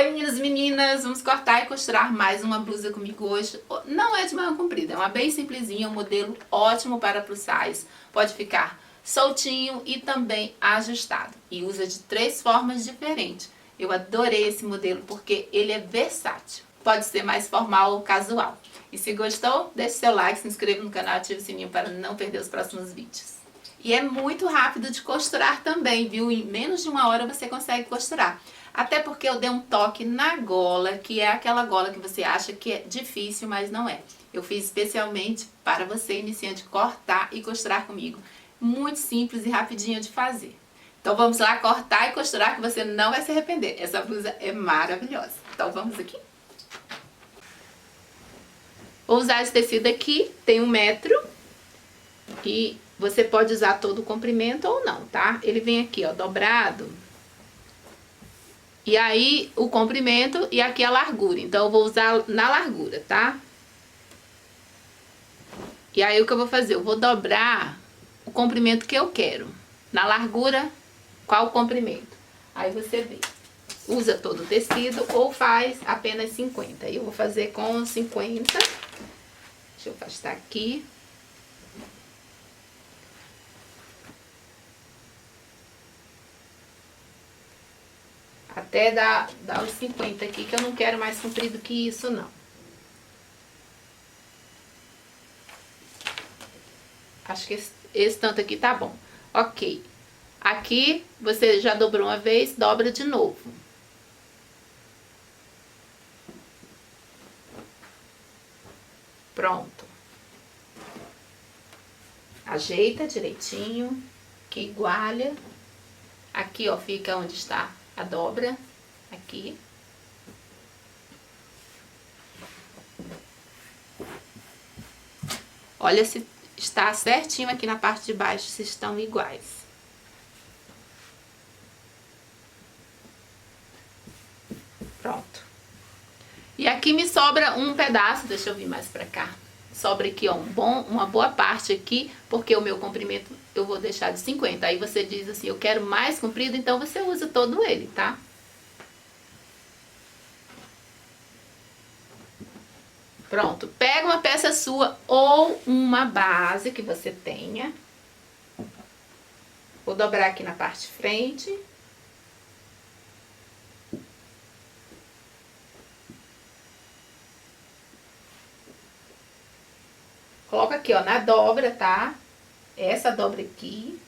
Oi meninos e meninas, vamos cortar e costurar mais uma blusa comigo hoje. Não é de manga comprida, é uma bem simplesinha, um modelo ótimo para plus size. Pode ficar soltinho e também ajustado. E usa de 3 formas diferentes. Eu adorei esse modelo porque ele é versátil. Pode ser mais formal ou casual. E se gostou, deixe seu like, se inscreva no canal e ative o sininho para não perder os próximos vídeos. E é muito rápido de costurar também, viu? Em menos de 1 hora você consegue costurar. Até porque eu dei um toque na gola, que é aquela gola que você acha que é difícil, mas não é. Eu fiz especialmente para você, iniciante, cortar e costurar comigo. Muito simples e rapidinho de fazer. Então vamos lá cortar e costurar que você não vai se arrepender. Essa blusa é maravilhosa. Então vamos aqui. Vou usar esse tecido aqui, tem 1 metro. E você pode usar todo o comprimento ou não, tá? Ele vem aqui, ó, dobrado. E aí, o comprimento e aqui a largura. Então, eu vou usar na largura, tá? E aí, o que eu vou fazer? Eu vou dobrar o comprimento que eu quero. Na largura, qual o comprimento? Aí, você vê. Usa todo o tecido ou faz apenas 50. Eu vou fazer com 50. Deixa eu afastar aqui. Até dar os 50 aqui, que eu não quero mais comprido que isso, não. Acho que esse tanto aqui tá bom. Ok. Aqui, você já dobrou uma vez, dobra de novo. Pronto. Ajeita direitinho, que igualha. Aqui, ó, fica onde está a dobra, aqui. Olha se está certinho aqui na parte de baixo, se estão iguais. Pronto. E aqui me sobra um pedaço, deixa eu vir mais pra cá. Sobra aqui, ó, uma boa parte aqui, porque o meu comprimento eu vou deixar de 50. Aí você diz assim, eu quero mais comprido, então você usa todo ele, tá? Pronto. Pega uma peça sua ou uma base que você tenha. Vou dobrar aqui na parte de frente. Coloca aqui, ó, na dobra, tá? Essa dobra aqui.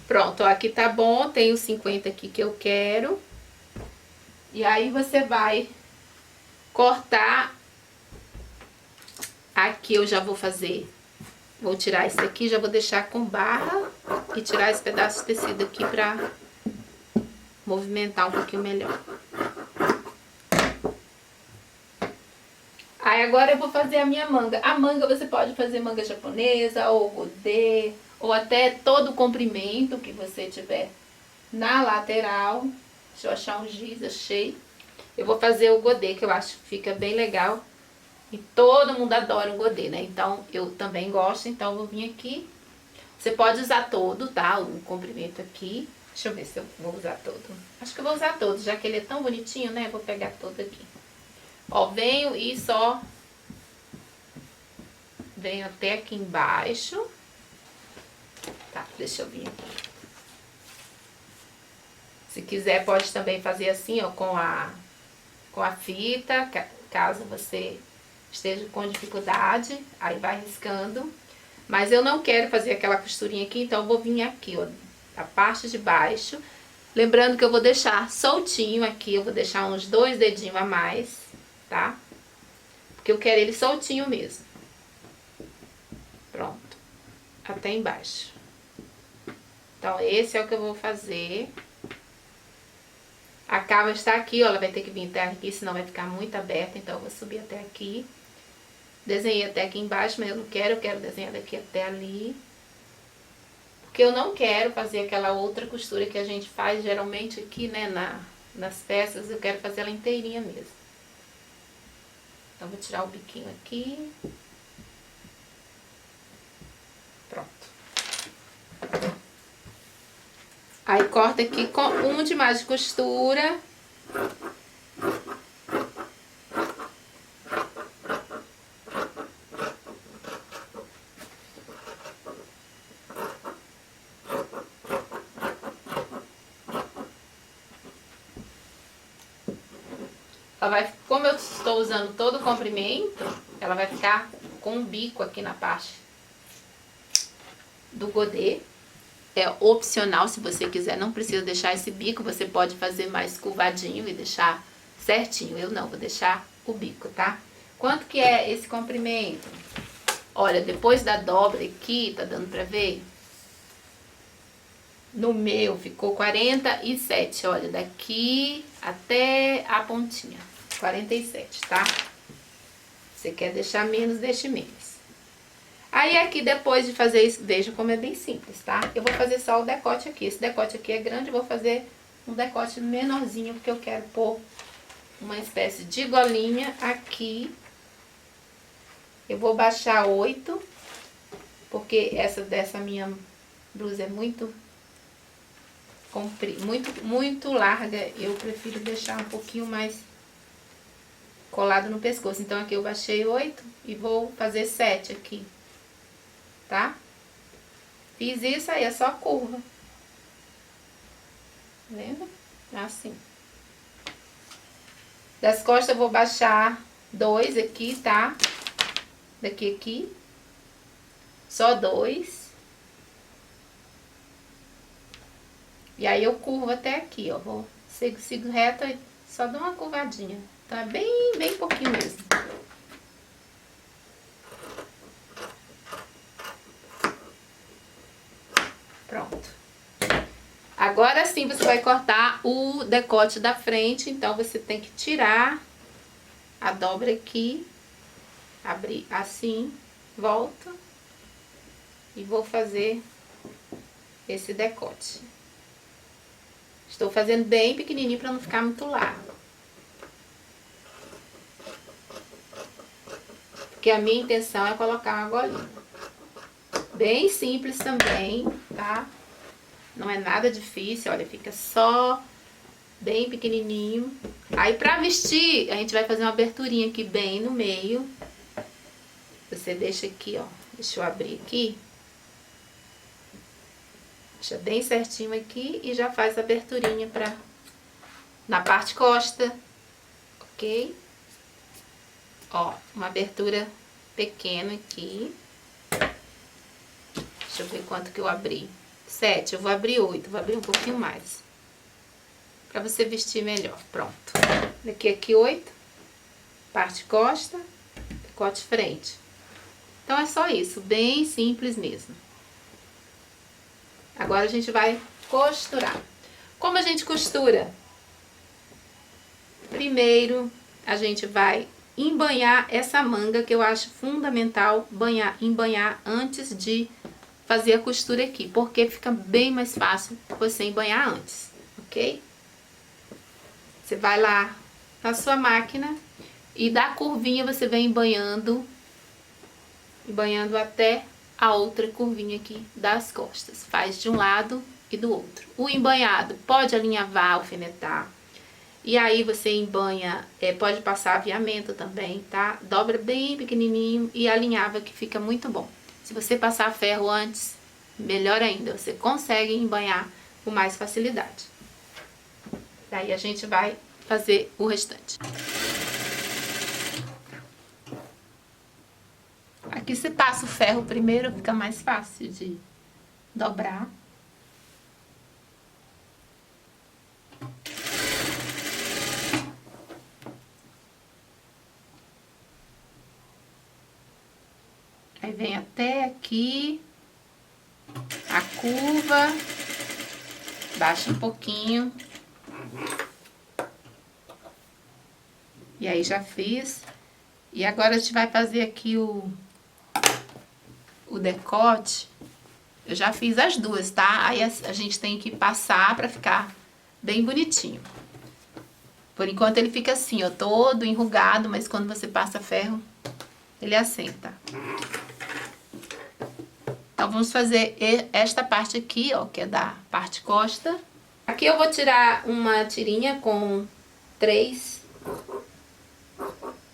Pronto, ó, aqui tá bom, tem os 50 aqui que eu quero. E aí você vai cortar. Aqui eu já vou fazer, vou tirar esse aqui, já vou deixar com barra e tirar esse pedaço de tecido aqui pra movimentar um pouquinho melhor. Aí agora eu vou fazer a minha manga. A manga você pode fazer manga japonesa ou godê, ou até todo o comprimento que você tiver na lateral. Deixa eu achar um giz, achei. Eu vou fazer o godê, que eu acho que fica bem legal. E todo mundo adora um godê, né? Então, eu também gosto, então eu vou vir aqui. Você pode usar todo, tá? O comprimento aqui. Deixa eu ver se eu vou usar todo. Acho que eu vou usar todo, já que ele é tão bonitinho, né? Eu vou pegar todo aqui. Ó, venho e só... Venho até aqui embaixo. Tá, deixa eu vir aqui. Se quiser, pode também fazer assim, ó, com a fita, caso você esteja com dificuldade, aí vai riscando. Mas eu não quero fazer aquela costurinha aqui, então eu vou vir aqui, ó, a parte de baixo. Lembrando que eu vou deixar soltinho aqui, eu vou deixar uns 2 dedinhos a mais, tá? Porque eu quero ele soltinho mesmo. Pronto. Até embaixo. Então, esse é o que eu vou fazer. A cava está aqui, ó, ela vai ter que vir até aqui, senão vai ficar muito aberta, então eu vou subir até aqui. Desenhei até aqui embaixo, mas eu não quero, eu quero desenhar daqui até ali. Porque eu não quero fazer aquela outra costura que a gente faz geralmente aqui, né, nas peças. Eu quero fazer ela inteirinha mesmo. Então, vou tirar o biquinho aqui. Pronto. Aí, corta aqui com um de mais de costura. Ela vai, como eu estou usando todo o comprimento, ela vai ficar com um bico aqui na parte do godê. É opcional, se você quiser, não precisa deixar esse bico, você pode fazer mais curvadinho e deixar certinho. Eu não, vou deixar o bico, tá? Quanto que é esse comprimento? Olha, depois da dobra aqui, tá dando pra ver? No meu ficou 47, olha, daqui até a pontinha. 47, tá? Você quer deixar menos, deixe menos. Aí aqui, depois de fazer isso, veja como é bem simples, tá? Eu vou fazer só o decote aqui. Esse decote aqui é grande, eu vou fazer um decote menorzinho, porque eu quero pôr uma espécie de golinha aqui. Eu vou baixar 8, porque dessa minha blusa é muito muito larga. Eu prefiro deixar um pouquinho mais colado no pescoço. Então, aqui eu baixei 8 e vou fazer 7 aqui, tá? Fiz isso, aí é só curva. Tá vendo? Assim. Das costas eu vou baixar 2 aqui, tá? Daqui aqui. Só 2. E aí eu curvo até aqui, ó. Sigo reto e só dou uma curvadinha. Então é bem pouquinho mesmo. Pronto. Agora sim você vai cortar o decote da frente. Então você tem que tirar a dobra aqui, abrir assim, volta e vou fazer esse decote. Estou fazendo bem pequenininho para não ficar muito largo. Porque a minha intenção é colocar uma golinha. Bem simples também, tá? Não é nada difícil, olha, fica só bem pequenininho. Aí pra vestir, a gente vai fazer uma aberturinha aqui bem no meio. Você deixa aqui, ó, deixa eu abrir aqui. Deixa bem certinho aqui e já faz a aberturinha na parte costa, ok? Ó, uma abertura pequena aqui. Deixa eu ver quanto que eu abri. 7, eu vou abrir 8, vou abrir um pouquinho mais. Pra você vestir melhor, pronto. Aqui 8, parte costa, decote frente. Então é só isso, bem simples mesmo. Agora a gente vai costurar. Como a gente costura? Primeiro, a gente vai embanhar essa manga, que eu acho fundamental embanhar antes de fazer a costura aqui, porque fica bem mais fácil você embanhar antes, ok? Você vai lá na sua máquina e da curvinha você vem embanhando até a outra curvinha aqui das costas. Faz de um lado e do outro. O embanhado pode alinhavar, alfinetar. E aí você embanha, pode passar aviamento também, tá? Dobra bem pequenininho e alinhava, que fica muito bom. Se você passar ferro antes, melhor ainda, você consegue embanhar com mais facilidade. Daí a gente vai fazer o restante. Aqui você passa o ferro primeiro, fica mais fácil de dobrar. Aí vem até aqui, a curva, baixa um pouquinho. E aí já fiz. E agora a gente vai fazer aqui o decote Eu já fiz as duas, tá? Aí a gente tem que passar pra ficar bem bonitinho. Por enquanto ele fica assim, ó, todo enrugado, mas quando você passa ferro, ele assenta. Então, vamos fazer esta parte aqui, ó, que é da parte costa. Aqui eu vou tirar uma tirinha com 3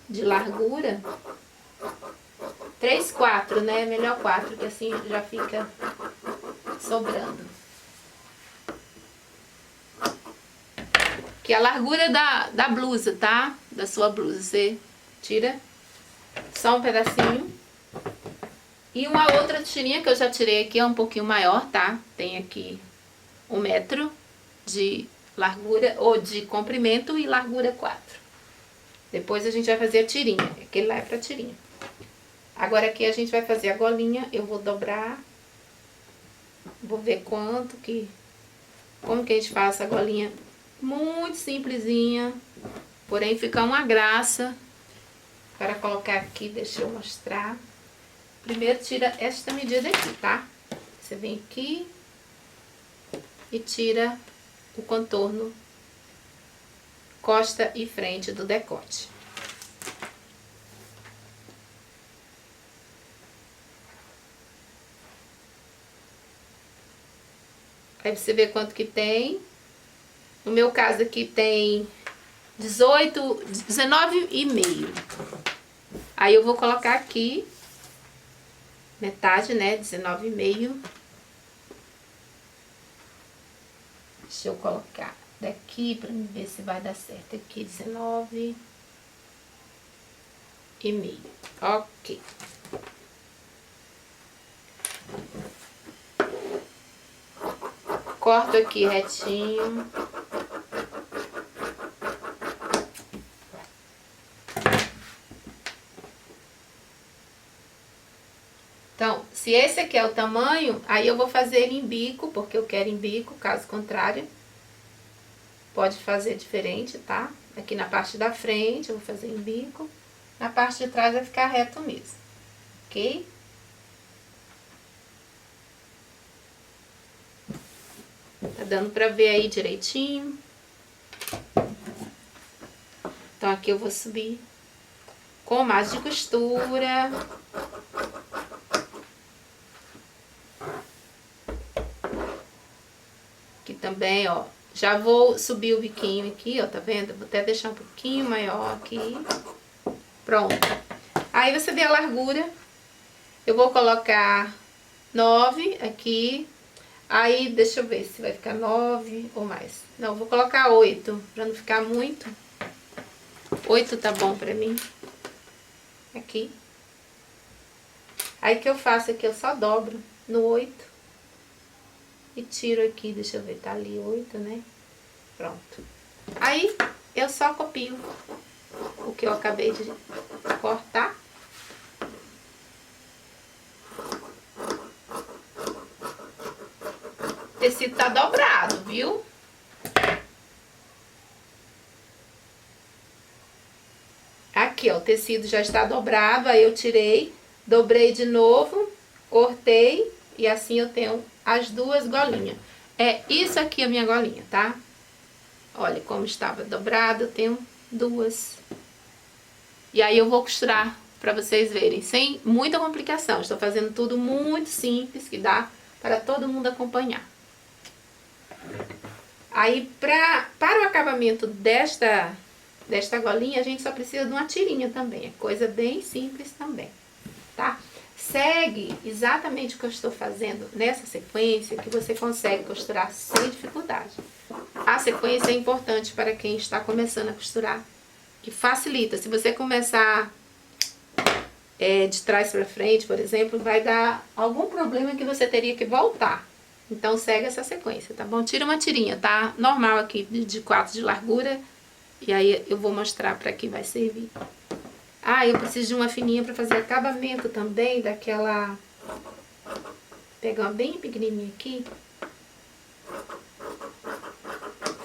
de largura. 3, 4, né? Melhor 4, que assim já fica sobrando. Que é a largura da blusa, tá? Da sua blusa. Você tira só um pedacinho. E uma outra tirinha que eu já tirei aqui é um pouquinho maior, tá? Tem aqui 1 metro de largura, ou de comprimento, e largura 4. Depois a gente vai fazer a tirinha. Aquele lá é pra tirinha. Agora aqui a gente vai fazer a golinha. Eu vou dobrar. Vou ver como que a gente faz essa golinha. Muito simplesinha, porém fica uma graça. Para colocar aqui, deixa eu mostrar. Primeiro tira esta medida aqui, tá? Você vem aqui e tira o contorno costa e frente do decote. Aí você vê quanto que tem. No meu caso aqui tem 19,5. Aí eu vou colocar aqui metade, né? 19,5. Deixa eu colocar daqui pra me ver se vai dar certo. Aqui 19,5. Ok. Corto aqui retinho. Então, se esse aqui é o tamanho, aí eu vou fazer ele em bico, porque eu quero em bico, caso contrário, pode fazer diferente, tá? Aqui na parte da frente eu vou fazer em bico, na parte de trás vai ficar reto mesmo, ok? Tá dando pra ver aí direitinho. Então aqui eu vou subir com mais de costura. Aqui também, ó, já vou subir o biquinho aqui, ó, tá vendo? Vou até deixar um pouquinho maior aqui. Pronto. Aí você vê a largura. Eu vou colocar 9 aqui. Aí, deixa eu ver se vai ficar 9 ou mais. Não, vou colocar 8, pra não ficar muito. 8 tá bom pra mim. Aqui. Aí, o que eu faço aqui, eu só dobro no 8. E tiro aqui, deixa eu ver, tá ali 8, né? Pronto. Aí, eu só copio o que eu acabei de cortar. O tecido tá dobrado, viu? Aqui, ó, o tecido já está dobrado, aí eu tirei, dobrei de novo, cortei e assim eu tenho as duas golinhas. É isso aqui a minha golinha, tá? Olha como estava dobrado, eu tenho duas. E aí eu vou costurar pra vocês verem, sem muita complicação. Estou fazendo tudo muito simples, que dá para todo mundo acompanhar. Aí, para o acabamento desta golinha, a gente só precisa de uma tirinha também. É coisa bem simples também, tá? Segue exatamente o que eu estou fazendo nessa sequência, que você consegue costurar sem dificuldade. A sequência é importante para quem está começando a costurar, que facilita. Se você começar de trás para frente, por exemplo, vai dar algum problema que você teria que voltar. Então, segue essa sequência, tá bom? Tira uma tirinha, tá? Normal aqui, de 4 de largura. E aí, eu vou mostrar pra que vai servir. Ah, eu preciso de uma fininha pra fazer acabamento também, daquela... Pegar uma bem pequenininha aqui.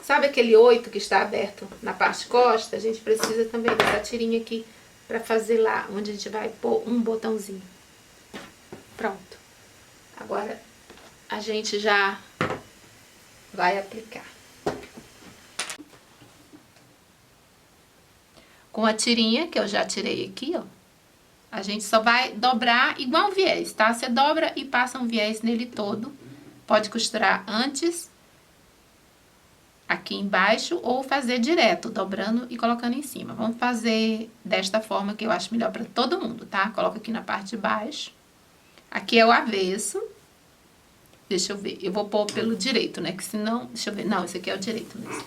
Sabe aquele 8 que está aberto na parte costa? A gente precisa também dessa tirinha aqui pra fazer lá, onde a gente vai pôr um botãozinho. Pronto. Agora... a gente já vai aplicar. Com a tirinha, que eu já tirei aqui, ó, a gente só vai dobrar igual um viés, tá? Você dobra e passa um viés nele todo. Pode costurar antes, aqui embaixo, ou fazer direto, dobrando e colocando em cima. Vamos fazer desta forma que eu acho melhor pra todo mundo, tá? Coloca aqui na parte de baixo. Aqui é o avesso. Deixa eu ver, eu vou pôr pelo direito, né? Que senão, deixa eu ver, não, esse aqui é o direito mesmo.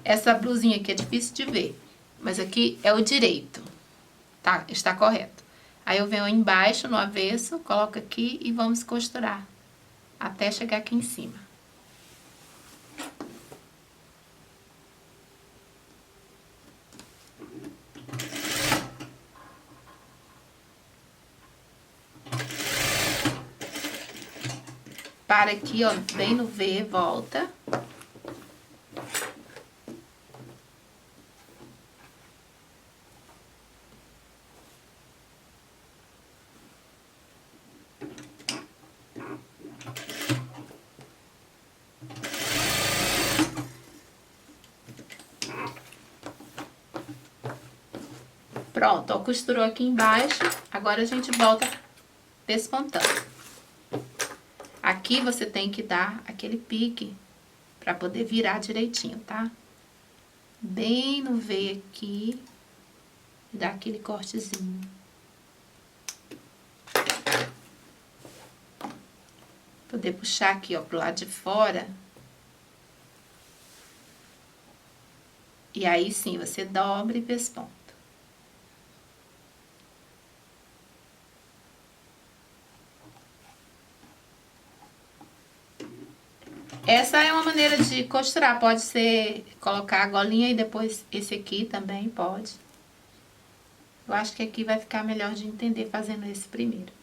Essa blusinha aqui é difícil de ver, mas aqui é o direito, tá? Está correto. Aí eu venho embaixo, no avesso, coloco aqui e vamos costurar até chegar aqui em cima. Para aqui, ó, bem no V, volta. Pronto, ó, costurou aqui embaixo, agora a gente volta despontando. Aqui você tem que dar aquele pique pra poder virar direitinho, tá? Bem no V aqui, e dar aquele cortezinho. Poder puxar aqui, ó, pro lado de fora. E aí sim, você dobra e pesponta. Essa é uma maneira de costurar, pode ser colocar a golinha e depois esse aqui também pode. Eu acho que aqui vai ficar melhor de entender fazendo esse primeiro.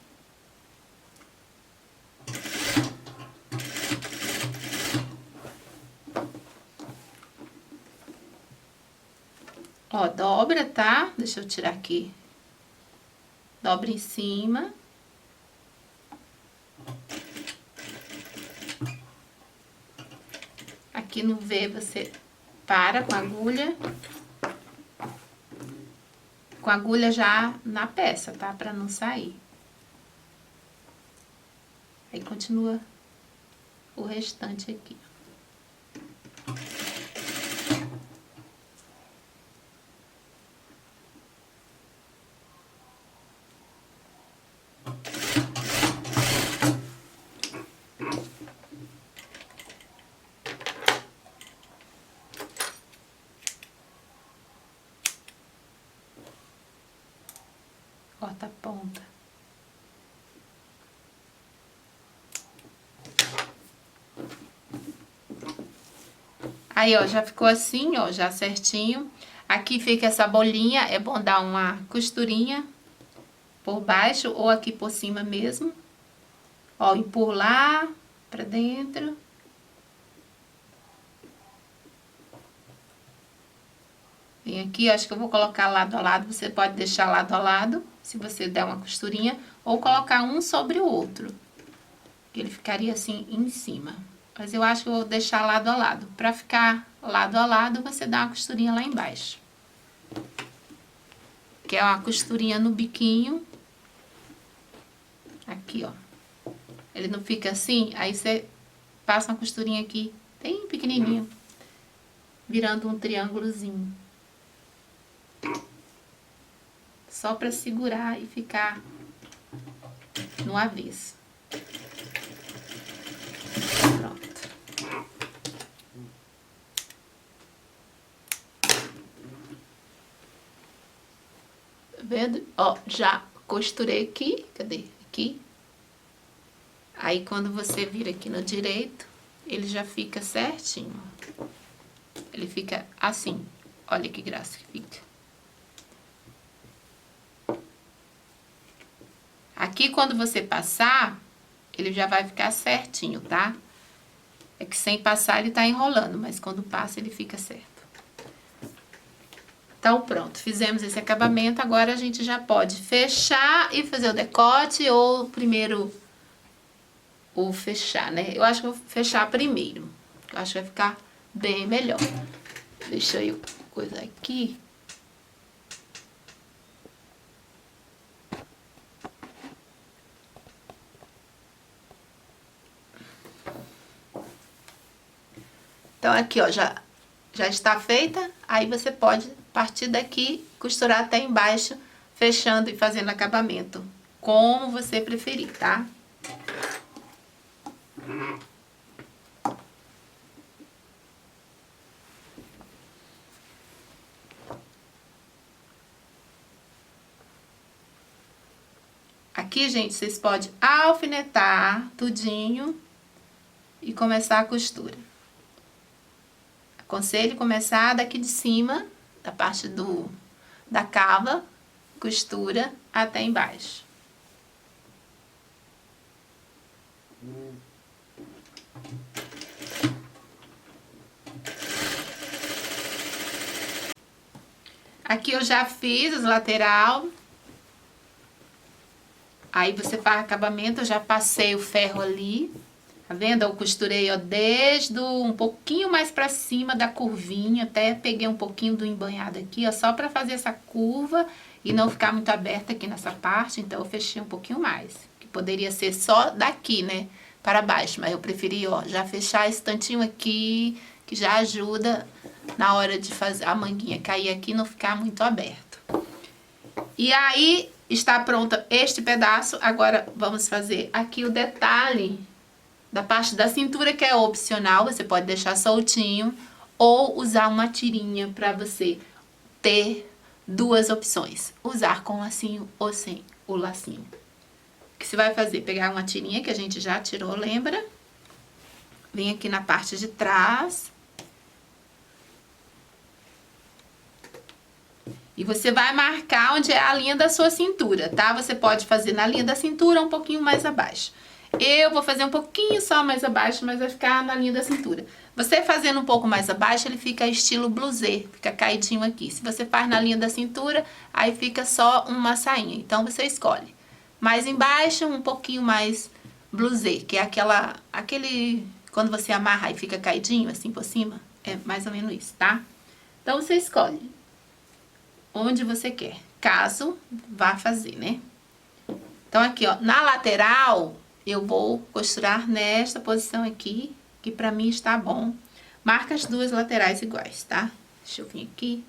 Ó, dobra, tá? Deixa eu tirar aqui. Dobra em cima. Aqui no V você para com a agulha. Com a agulha já na peça, tá? Pra não sair. Aí continua o restante aqui. Corta a ponta. Aí, ó, já ficou assim, ó, já certinho. Aqui fica essa bolinha, é bom dar uma costurinha por baixo ou aqui por cima mesmo. Ó, e por lá, pra dentro. Vem aqui, acho que eu vou colocar lado a lado, você pode deixar lado a lado, se você der uma costurinha, ou colocar um sobre o outro. Ele ficaria assim em cima. Mas eu acho que eu vou deixar lado a lado. Pra ficar lado a lado, você dá uma costurinha lá embaixo. Que é uma costurinha no biquinho. Aqui, ó. Ele não fica assim, aí você passa uma costurinha aqui, bem pequenininho. Virando um triângulozinho. Só pra segurar e ficar no avesso. Pronto. Vendo? Ó, já costurei aqui. Cadê? Aqui. Aí, quando você vira aqui no direito, ele já fica certinho. Ele fica assim. Olha que graça que fica. Aqui, quando você passar, ele já vai ficar certinho, tá? É que sem passar ele tá enrolando, mas quando passa ele fica certo. Então, pronto, fizemos esse acabamento, agora a gente já pode fechar e fazer o decote, ou primeiro ou fechar, né? Eu acho que eu vou fechar primeiro. Eu acho que vai ficar bem melhor. Deixa eu coisar aqui. Então, aqui, ó, já está feita. Aí você pode partir daqui, costurar até embaixo, fechando e fazendo acabamento, como você preferir, tá? Aqui, gente, vocês podem alfinetar tudinho e começar a costura. Aconselho começar daqui de cima, da parte da cava, costura até embaixo. Aqui eu já fiz os lateral. Aí você faz acabamento, eu já passei o ferro ali. Tá vendo? Eu costurei, ó, desde um pouquinho mais pra cima da curvinha, até peguei um pouquinho do embanhado aqui, ó, só pra fazer essa curva e não ficar muito aberta aqui nessa parte, então eu fechei um pouquinho mais. Que poderia ser só daqui, né, para baixo, mas eu preferi, ó, já fechar esse tantinho aqui, que já ajuda na hora de fazer a manguinha cair aqui e não ficar muito aberto. E aí, está pronta este pedaço, agora vamos fazer aqui o detalhe da parte da cintura, que é opcional, você pode deixar soltinho ou usar uma tirinha para você ter duas opções, usar com lacinho ou sem o lacinho. O que você vai fazer? Pegar uma tirinha que a gente já tirou, lembra? Vem aqui na parte de trás. E você vai marcar onde é a linha da sua cintura, tá? Você pode fazer na linha da cintura um pouquinho mais abaixo. Eu vou fazer um pouquinho só mais abaixo, mas vai ficar na linha da cintura. Você fazendo um pouco mais abaixo, ele fica estilo blusê, fica caidinho aqui. Se você faz na linha da cintura, aí fica só uma sainha. Então, você escolhe. Mais embaixo, um pouquinho mais blusê, que é aquele... Quando você amarra e fica caidinho, assim, por cima. É mais ou menos isso, tá? Então, você escolhe onde você quer, caso vá fazer, né? Então, aqui, ó, na lateral... Eu vou costurar nesta posição aqui, que pra mim está bom. Marca as duas laterais iguais, tá? Deixa eu vir aqui.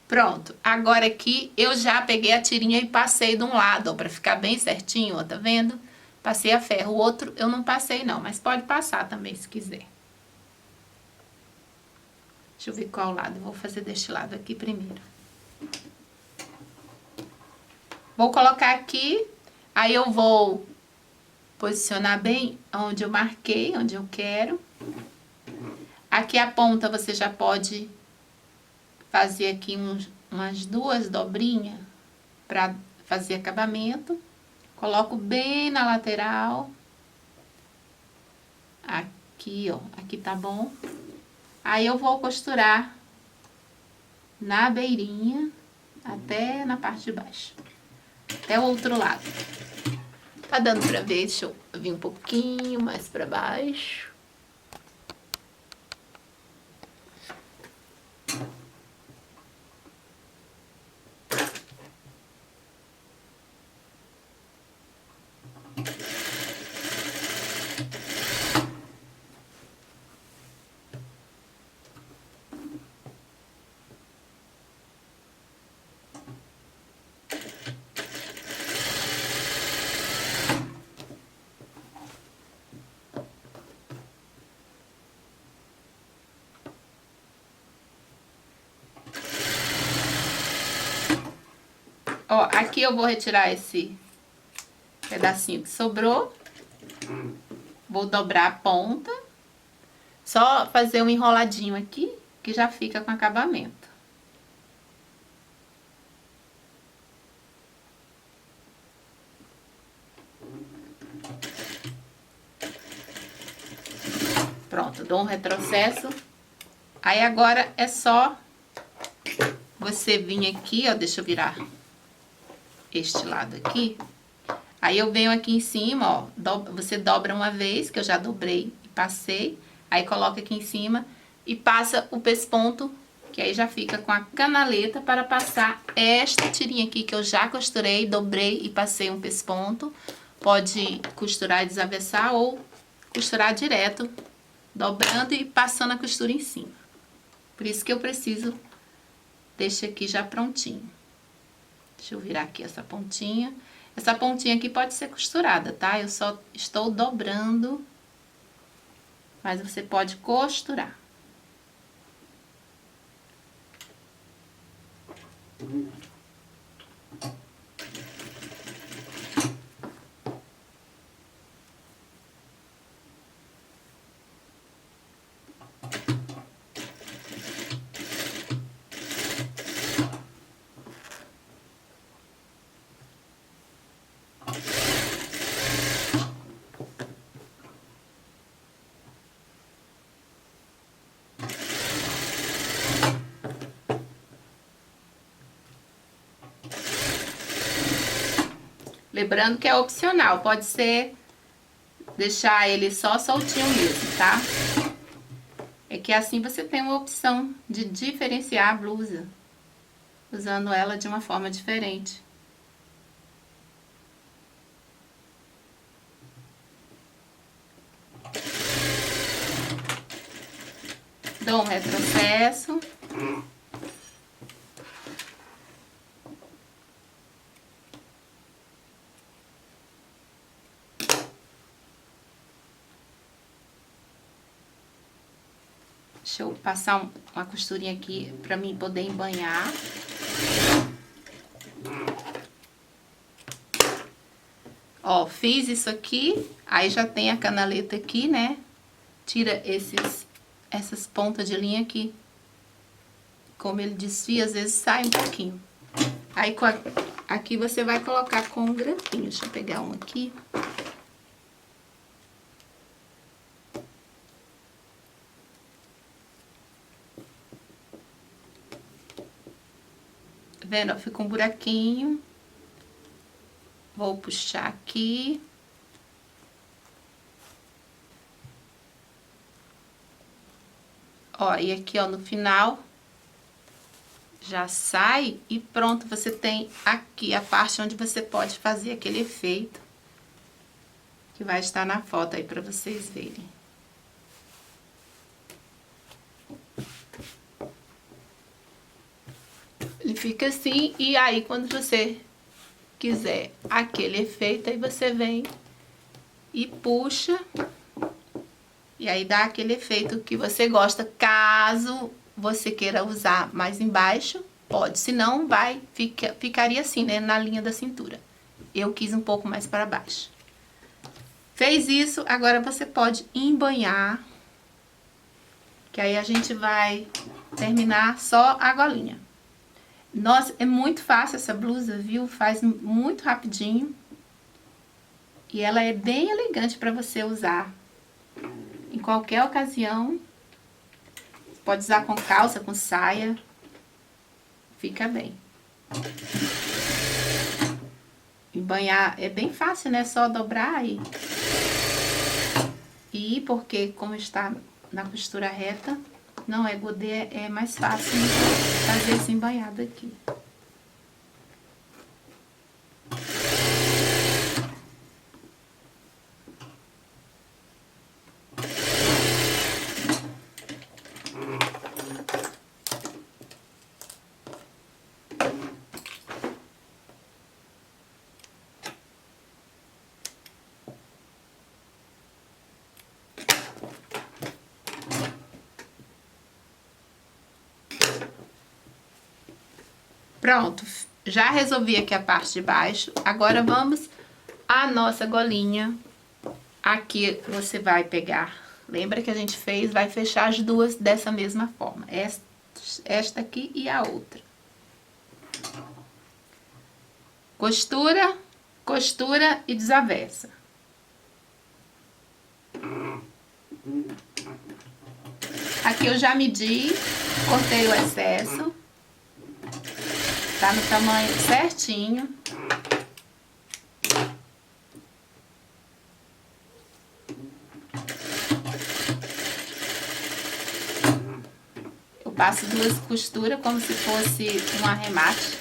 Pronto, agora aqui eu já peguei a tirinha e passei de um lado, ó, pra ficar bem certinho, ó, tá vendo? Passei a ferro, o outro eu não passei não, mas pode passar também se quiser. Deixa eu ver qual lado, eu vou fazer deste lado aqui primeiro. Vou colocar aqui, aí eu vou posicionar bem onde eu marquei, onde eu quero. Aqui a ponta você já pode fazer aqui umas duas dobrinhas para fazer acabamento. Coloco bem na lateral. Aqui, ó, aqui tá bom. Aí eu vou costurar na beirinha até na parte de baixo. Até o outro lado. Tá dando pra ver? Deixa eu vir um pouquinho mais pra baixo. Ó, aqui eu vou retirar esse pedacinho que sobrou. Vou dobrar a ponta. Só fazer um enroladinho aqui, que já fica com acabamento. Pronto, dou um retrocesso. Aí agora é só você vir aqui, ó, deixa eu virar este lado aqui. Aí eu venho aqui em cima, ó, você dobra uma vez, que eu já dobrei e passei. Aí coloca aqui em cima e passa o pesponto, que aí já fica com a canaleta para passar esta tirinha aqui que eu já costurei, dobrei e passei um pesponto. Pode costurar e desavessar ou costurar direto, dobrando e passando a costura em cima. Por isso que eu preciso deste aqui já prontinho. Deixa eu virar aqui essa pontinha. Essa pontinha aqui pode ser costurada, tá? Eu só estou dobrando, mas você pode costurar. Lembrando que é opcional, pode ser deixar ele só soltinho mesmo, tá? É que assim você tem uma opção de diferenciar a blusa, usando ela de uma forma diferente. Dou um retrocesso. Deixa eu passar uma costurinha aqui pra mim poder embanhar. Ó, fiz isso aqui, aí já tem a canaleta aqui, né? Tira essas pontas de linha aqui. Como ele desfia, às vezes sai um pouquinho. Aí aqui você vai colocar com um grampinho. Deixa eu pegar um aqui. Tá vendo? Fica um buraquinho. Vou puxar aqui. Ó, e aqui, ó, no final, já sai e pronto, você tem aqui a parte onde você pode fazer aquele efeito que vai estar na foto aí pra vocês verem. Ele fica assim, e aí quando você quiser aquele efeito, aí você vem e puxa, e aí dá aquele efeito que você gosta. Caso você queira usar mais embaixo, pode, se não ficaria assim, né, na linha da cintura. Eu quis um pouco mais para baixo. Fez isso, agora você pode embanhar, que aí a gente vai terminar só a golinha. Nossa, é muito fácil essa blusa, viu? Faz muito rapidinho. E ela é bem elegante para você usar em qualquer ocasião. Pode usar com calça, com saia. Fica bem. Embanhar é bem fácil, né? Só dobrar e ir, porque como está na costura reta, não é godê, é mais fácil fazer esse embanhado aqui. Pronto, já resolvi aqui a parte de baixo. Agora vamos à nossa golinha. Aqui você vai pegar Lembra que a gente fez, vai fechar as duas dessa mesma forma. Esta aqui e a outra. Costura, costura e desavessa. Aqui eu já medi, cortei o excesso. Tá no tamanho certinho. Eu passo duas costuras como se fosse um arremate.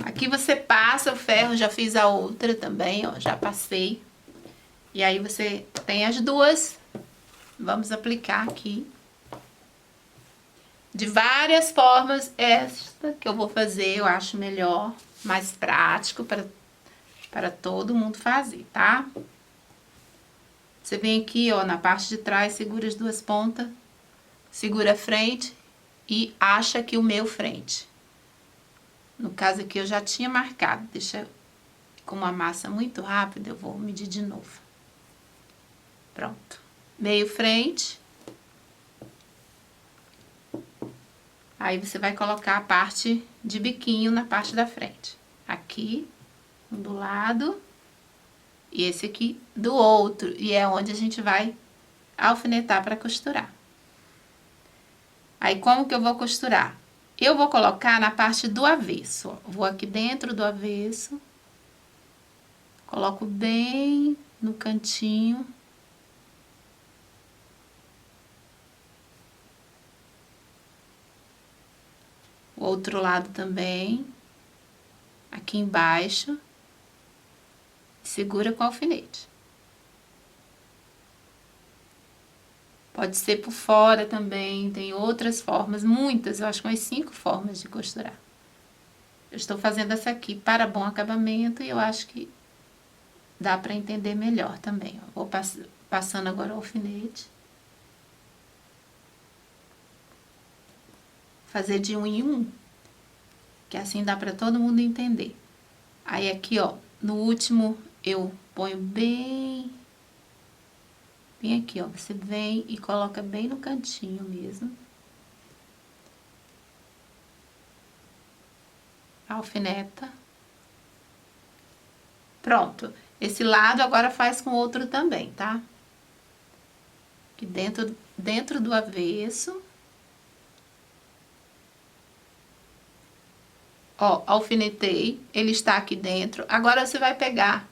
Aqui você passa o ferro, já fiz a outra também, ó, já passei. E aí você tem as duas. Vamos aplicar aqui. De várias formas, esta que eu vou fazer, eu acho melhor, mais prático para todo mundo fazer, tá? Você vem aqui, ó, na parte de trás, segura as duas pontas, segura a frente e acha aqui o meu frente. No caso aqui eu já tinha marcado, deixa, como a massa muito rápida, eu vou medir de novo. Pronto. Meio frente. Aí você vai colocar a parte de biquinho na parte da frente. Aqui, um do lado, e esse aqui do outro. E é onde a gente vai alfinetar para costurar. Aí, como que eu vou costurar? Eu vou colocar na parte do avesso, ó. Vou aqui dentro do avesso. Coloco bem no cantinho. O outro lado também. Aqui embaixo. Segura com o alfinete. Pode ser por fora também, tem outras formas, muitas, eu acho que umas 5 formas de costurar. Eu estou fazendo essa aqui para bom acabamento e eu acho que dá para entender melhor também. Ó. Vou passando agora o alfinete. Fazer de um em um, que assim dá para todo mundo entender. Aí aqui, ó, no último eu ponho bem aqui, ó, você vem e coloca bem no cantinho mesmo. Alfineta. Pronto. Esse lado agora faz com o outro também, tá? Aqui dentro do avesso. Ó, alfinetei, ele está aqui dentro. Agora você vai pegar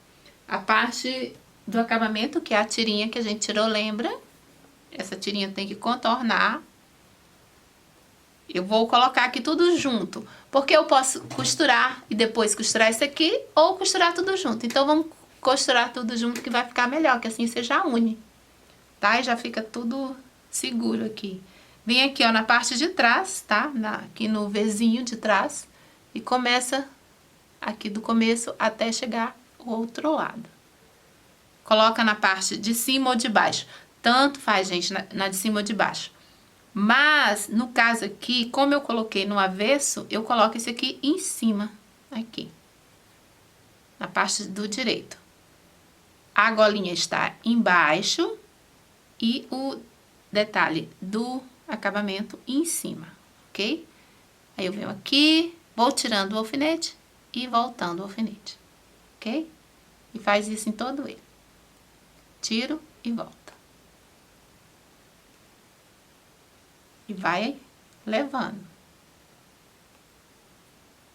a parte do acabamento, que é a tirinha que a gente tirou, lembra? Essa tirinha tem que contornar. Eu vou colocar aqui tudo junto, porque eu posso costurar e depois costurar esse aqui, ou costurar tudo junto. Então, vamos costurar tudo junto que vai ficar melhor, que assim você já une, tá? E já fica tudo seguro aqui. Vem aqui, ó, na parte de trás, tá? Aqui no Vzinho de trás. E começa aqui do começo até chegar o outro lado. Coloca na parte de cima ou de baixo. Tanto faz, gente, na de cima ou de baixo. Mas, no caso aqui, como eu coloquei no avesso, eu coloco esse aqui em cima. Aqui. Na parte do direito. A golinha está embaixo. E o detalhe do acabamento em cima. Ok? Aí eu venho aqui, vou tirando o alfinete e voltando o alfinete. Ok? E faz isso em todo ele. Tiro e volta. E vai levando.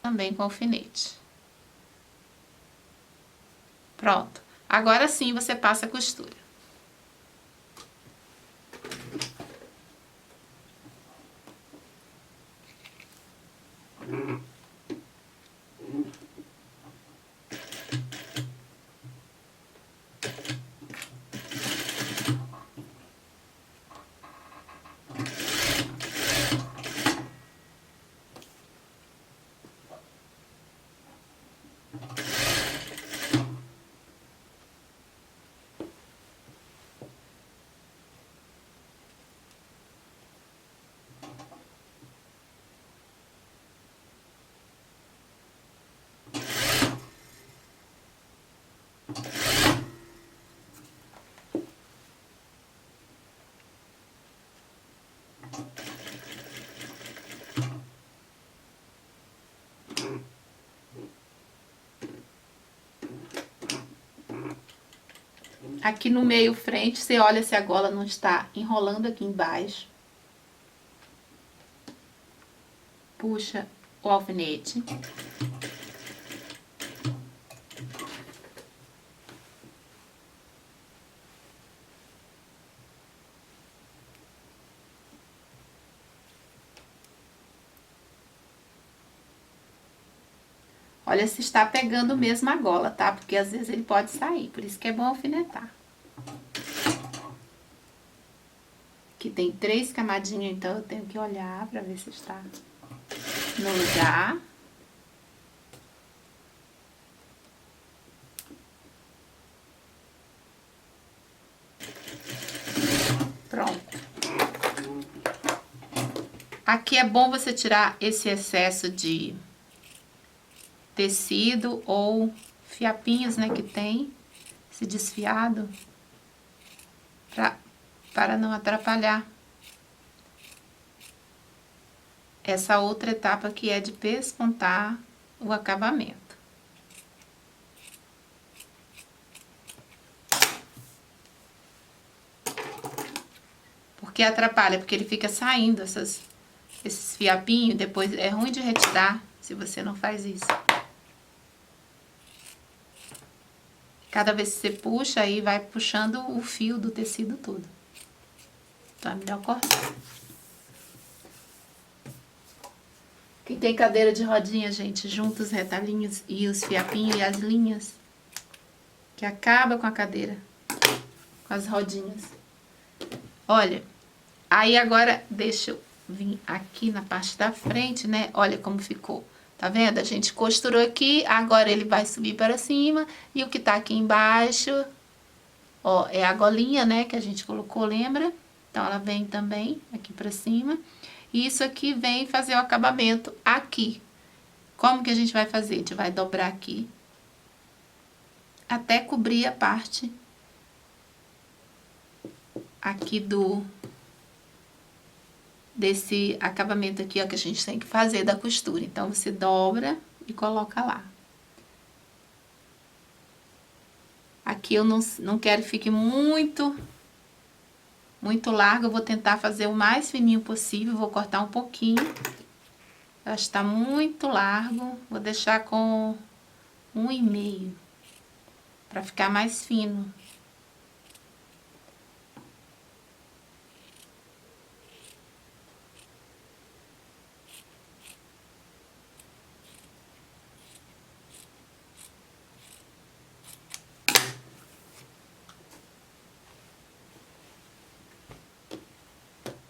Também com alfinete. Pronto. Agora sim você passa a costura. Aqui no meio frente, você olha se a gola não está enrolando aqui embaixo. Puxa o alfinete. Olha se está pegando mesmo a gola, tá? Porque às vezes ele pode sair, por isso que é bom alfinetar. Aqui tem 3 camadinhas, então eu tenho que olhar pra ver se está no lugar. Pronto. Aqui é bom você tirar esse excesso de tecido ou fiapinhos, né, que tem, esse desfiado, para não atrapalhar essa outra etapa que é de pespontar o acabamento. Porque atrapalha, porque ele fica saindo esses fiapinhos, depois é ruim de retirar se você não faz isso. Cada vez que você puxa, aí vai puxando o fio do tecido todo. Então é melhor cortar. Quem tem cadeira de rodinha, gente, junta os retalhinhos e os fiapinhos e as linhas, que acaba com a cadeira, com as rodinhas. Olha, aí agora deixa eu vir aqui na parte da frente, né? Olha como ficou. Tá vendo? A gente costurou aqui, agora ele vai subir para cima. E o que tá aqui embaixo, ó, é a golinha, né? Que a gente colocou, lembra? Então, ela vem também aqui para cima. E isso aqui vem fazer o acabamento aqui. Como que a gente vai fazer? A gente vai dobrar aqui. Até cobrir a parte aqui desse acabamento aqui, ó, que a gente tem que fazer da costura. Então, você dobra e coloca lá. Aqui eu não quero que fique muito largo, eu vou tentar fazer o mais fininho possível, vou cortar um pouquinho. Acho que tá muito largo, vou deixar com 1,5 para ficar mais fino.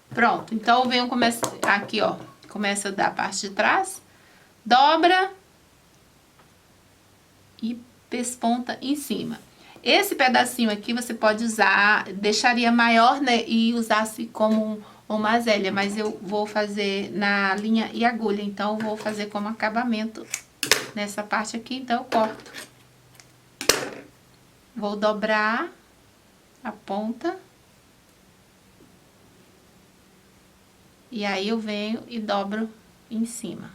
Pronto, então eu venho aqui, ó, começa da parte de trás, dobra e pesponta em cima. Esse pedacinho aqui você pode usar, deixaria maior, né, e usasse como uma azélia, mas eu vou fazer na linha e agulha, então eu vou fazer como acabamento nessa parte aqui, então eu corto. Vou dobrar a ponta. E aí eu venho e dobro em cima.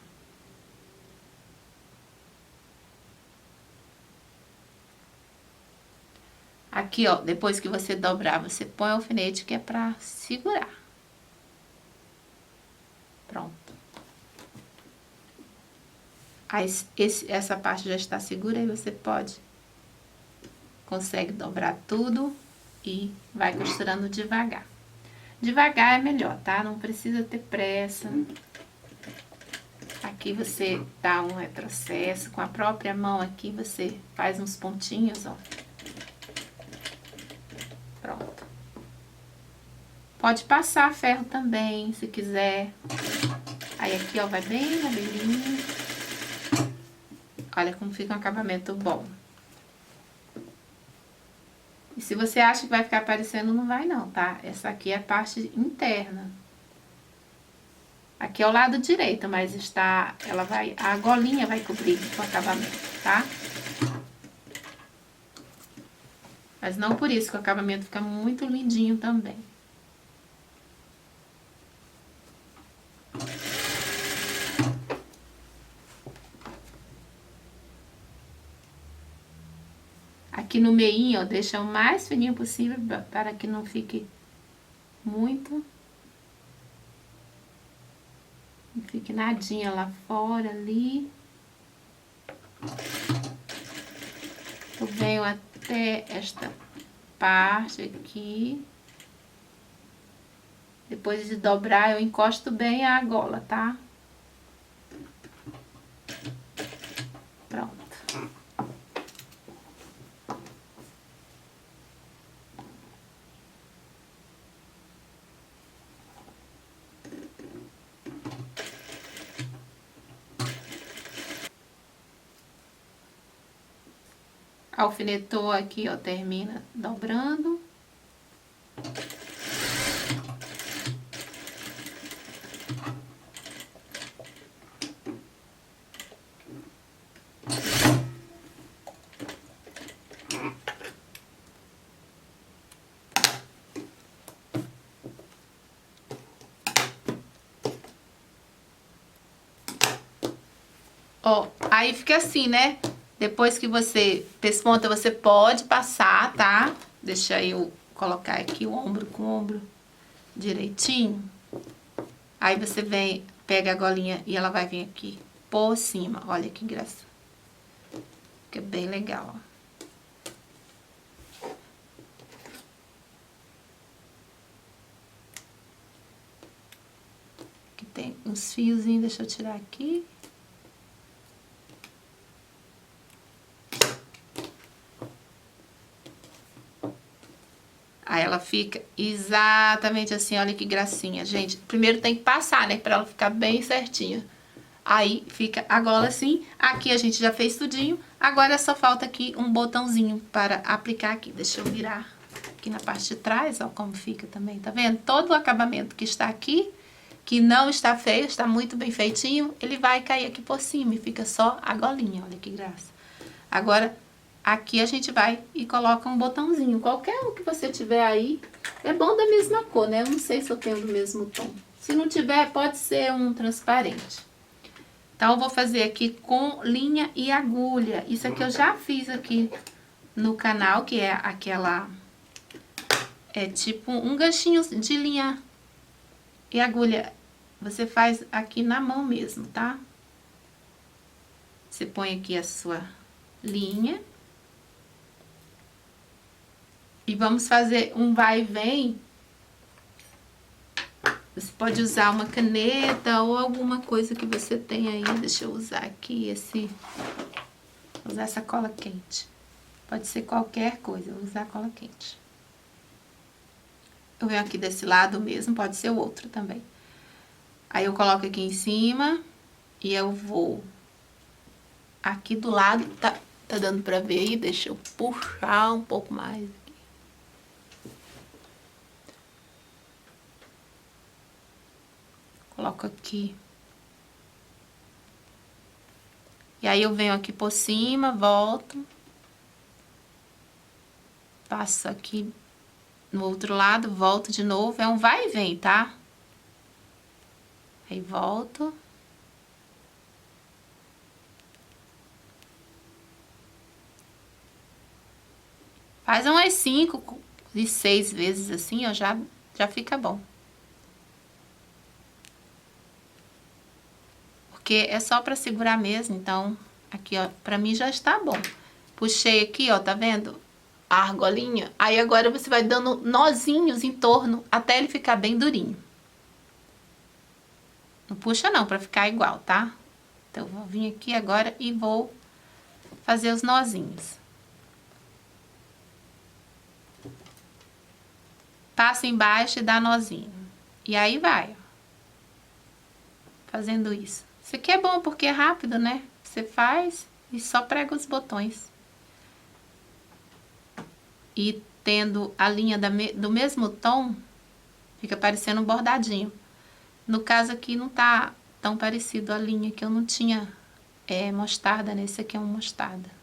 Aqui, ó, depois que você dobrar, você põe o alfinete que é pra segurar. Pronto. Aí, essa parte já está segura, aí você consegue dobrar tudo e vai costurando devagar. Devagar é melhor, tá? Não precisa ter pressa. Aqui você dá um retrocesso, com a própria mão aqui você faz uns pontinhos, ó. Pronto. Pode passar ferro também, se quiser. Aí aqui, ó, vai bem na beirinha. Olha como fica um acabamento bom. E se você acha que vai ficar aparecendo, não vai não, tá? Essa aqui é a parte interna. Aqui é o lado direito, mas a golinha vai cobrir o acabamento, tá? Mas não por isso que o acabamento fica muito lindinho também. aqui no meinho, ó, deixa o mais fininho possível para que não fique muito. Não fique nadinha lá fora, ali. Eu venho até esta parte aqui. Depois de dobrar, eu encosto bem a argola, tá? Pronto. Alfinetou aqui, ó, termina dobrando. Ó, aí fica assim, né? Depois que você pesponta, você pode passar, tá? Deixa eu colocar aqui o ombro com o ombro direitinho. Aí você vem, pega a golinha e ela vai vir aqui por cima. Olha que graça. Fica bem legal, ó. Aqui tem uns fiozinhos, deixa eu tirar aqui. Aí ela fica exatamente assim, olha que gracinha, gente. Primeiro tem que passar, né, pra ela ficar bem certinha. Aí fica a gola assim. Aqui a gente já fez tudinho. Agora só falta aqui um botãozinho para aplicar aqui. Deixa eu virar aqui na parte de trás, ó, como fica também, tá vendo? Todo o acabamento que está aqui, que não está feio, está muito bem feitinho, ele vai cair aqui por cima e fica só a golinha, olha que graça. Agora, aqui a gente vai e coloca um botãozinho, qualquer um que você tiver aí, é bom da mesma cor, né? Eu não sei se eu tenho do mesmo tom. Se não tiver, pode ser um transparente. Então, eu vou fazer aqui com linha e agulha. Isso aqui eu já fiz aqui no canal, que é aquela... É tipo um ganchinho de linha e agulha. Você faz aqui na mão mesmo, tá? Você põe aqui a sua linha. E vamos fazer um vai e vem. Você pode usar uma caneta ou alguma coisa que você tenha aí. Deixa eu usar aqui vou usar essa cola quente. Pode ser qualquer coisa, eu vou usar cola quente. Eu venho aqui desse lado mesmo, pode ser o outro também. Aí eu coloco aqui em cima e eu vou aqui do lado, tá dando pra ver aí? Deixa eu puxar um pouco mais. Coloco aqui. E aí eu venho aqui por cima, volto. Passo aqui no outro lado, volto de novo. É um vai e vem, tá? Aí volto. Faz umas 5 e 6 vezes assim, ó, já fica bom. Porque é só pra segurar mesmo, então, aqui, ó, pra mim já está bom. Puxei aqui, ó, tá vendo? A argolinha. Aí agora você vai dando nozinhos em torno até ele ficar bem durinho. Não puxa não, pra ficar igual, tá? Então, eu vou vir aqui agora e vou fazer os nozinhos. Passa embaixo e dá nozinho. E aí vai, ó. Fazendo isso. Isso aqui é bom porque é rápido, né? Você faz e só prega os botões. E tendo a linha do mesmo tom, fica parecendo um bordadinho. No caso aqui não tá tão parecido a linha, que eu não tinha mostarda, né? Esse aqui é um mostarda.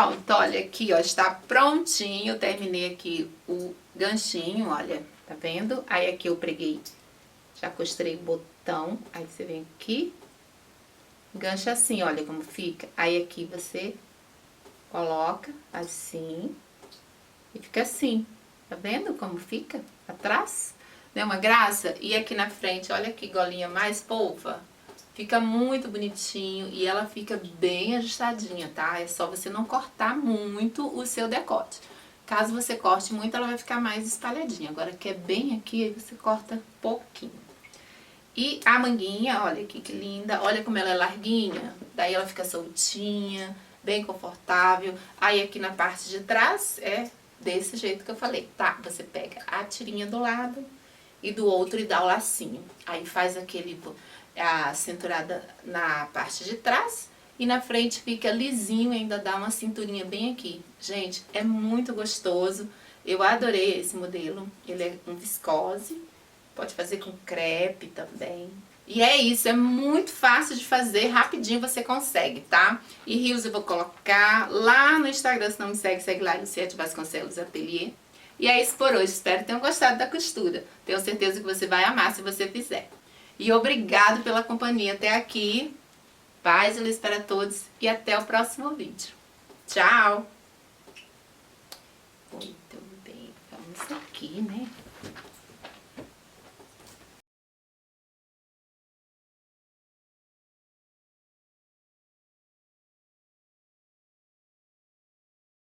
Pronto, olha aqui, ó, está prontinho. Terminei aqui o ganchinho, olha, tá vendo? Aí aqui eu preguei, já costurei o botão. Aí você vem aqui, gancha assim, olha como fica. Aí aqui você coloca assim e fica assim. Tá vendo como fica atrás? Não é uma graça? E aqui na frente, olha que golinha mais polva. Fica muito bonitinho e ela fica bem ajustadinha, tá? É só você não cortar muito o seu decote. Caso você corte muito, ela vai ficar mais espalhadinha. Agora que é bem aqui, aí você corta pouquinho. E a manguinha, olha aqui que linda. Olha como ela é larguinha. Daí ela fica soltinha, bem confortável. Aí aqui na parte de trás é desse jeito que eu falei, tá? Você pega a tirinha do lado e do outro e dá o lacinho. Aí faz a cinturada na parte de trás e na frente fica lisinho e ainda dá uma cinturinha bem aqui. Gente, é muito gostoso. Eu adorei esse modelo. Ele é um viscose. Pode fazer com crepe também. E é isso, é muito fácil de fazer, rapidinho você consegue, tá? E rios eu vou colocar lá no Instagram, se não me segue, segue lá, Luciete Vasconcelos Atelier. E é isso por hoje, espero que tenham gostado da costura. Tenho certeza que você vai amar se você fizer. E obrigado pela companhia até aqui. Paz e luz para todos e até o próximo vídeo. Tchau! Muito bem, vamos aqui, né?